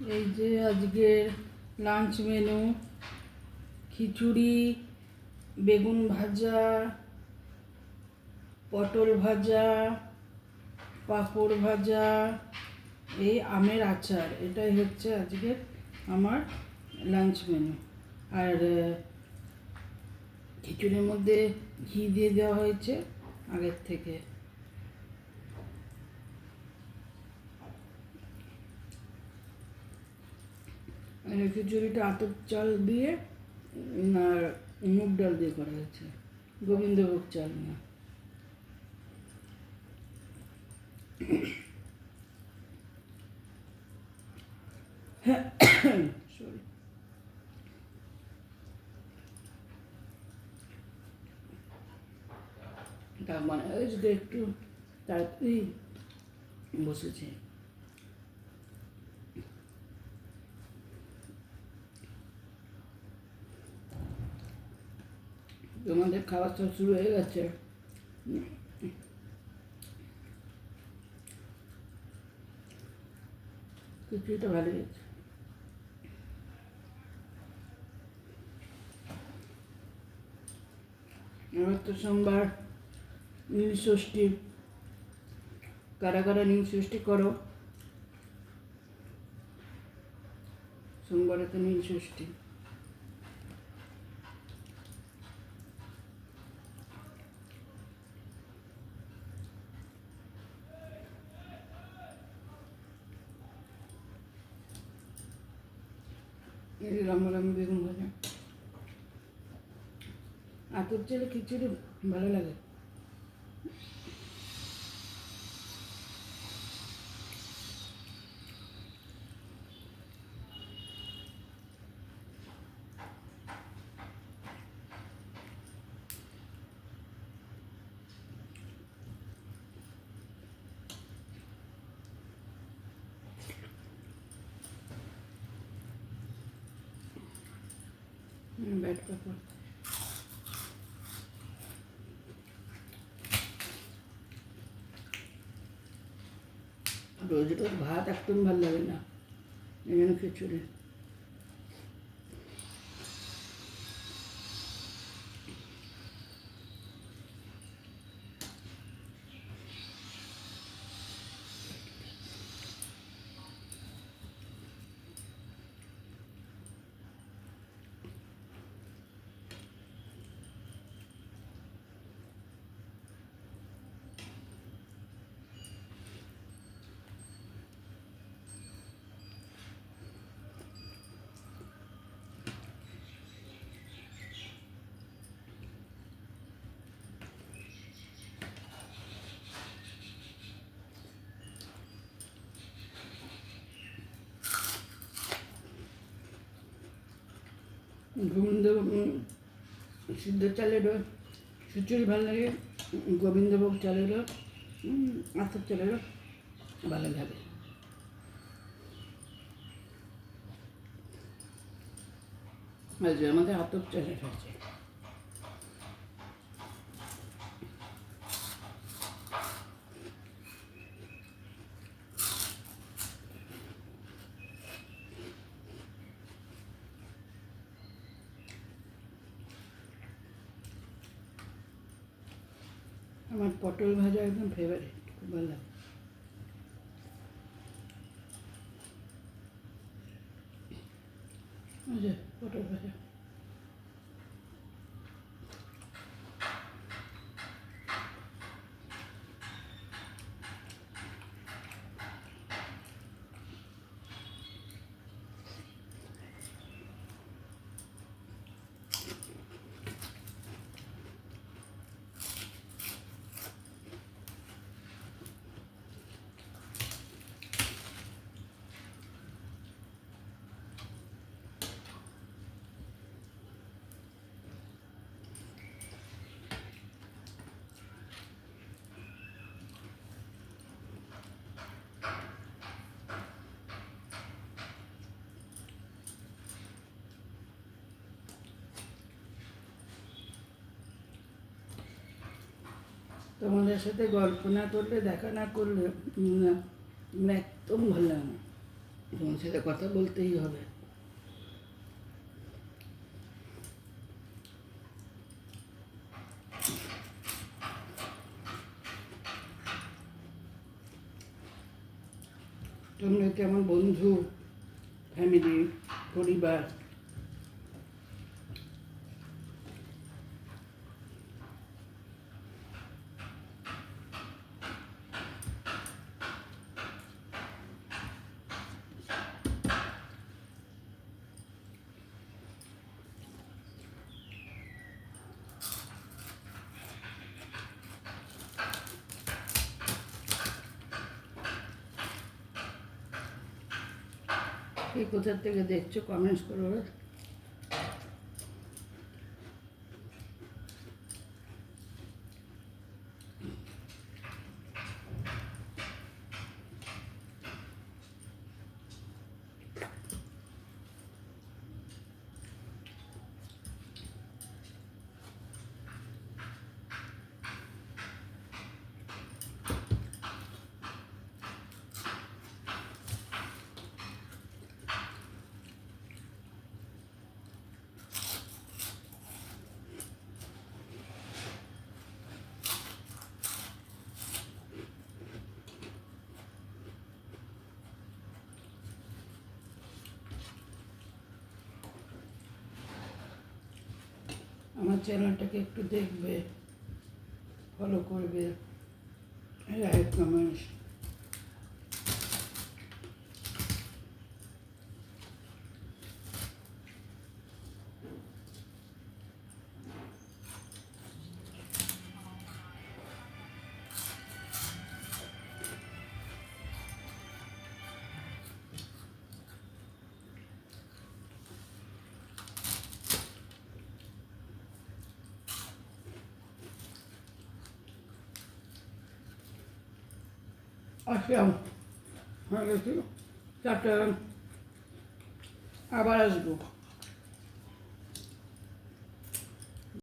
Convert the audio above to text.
এই যে আজকের লাঞ্চ মেনু, খিচুড়ি, বেগুন ভাজা, পটল ভাজা, পাঁপড় ভাজা, এই আমের আচার। এটাই হচ্ছে আজকের আমার লাঞ্চ মেনু। আর খিচুড়ির মধ্যে ঘি দিয়ে দেওয়া হয়েছে আগের থেকে। খিচুড়িটা আতপ চাল দিয়ে আর মুগ ডাল দিয়ে করা হয়েছে, গোবিন্দভোগ চাল না। সরি, তার মানে যদি একটু তাড়াতাড়ি বসেছে। তোমাদের খাওয়া তো শুরু হয়ে গেছে। খিচুড়িটা ভালো হয়েছে। এবার তো সোমবার নীল ষষ্ঠী। কারা কারা নীল ষষ্ঠী করো? সোমবারে তো নীল ষষ্ঠী। এই লম্বা লম্বা বেগুন ভাজা, আতপ চালে খিচুড়ি ভালো লাগে। ব্যাট পাপড়, রোজ রোজ ভাত একদম ভালো লাগে না, এই জন্য খিচুড়ি। সিদ্ধ চালেরও খিচুড়ি ভালো লাগে, গোবিন্দভোগ চালেরও আতপ চালেরও ভালো লাগে। আজ আমাদের আতপ চালের আছে। আমার পটল ভাজা একদম ফেভারিট, খুব ভালো লাগে। পটল ভাজা তোমাদের সাথে গল্প না করলে, দেখা না করলে একদম ভালো লাগে না। তোমার সাথে কথা বলতেই হবে। তোমরা কেমন বন্ধু, ফ্যামিলি, পরিবার? কে কোথা থেকে দেখছো কমেন্টস করো। আমার চ্যানেলটাকে একটু দেখবে, ফলো করবে, লাইক কমেন্টস। আসলাম, হয়ে গেছি, টাটা, আবার আসবো।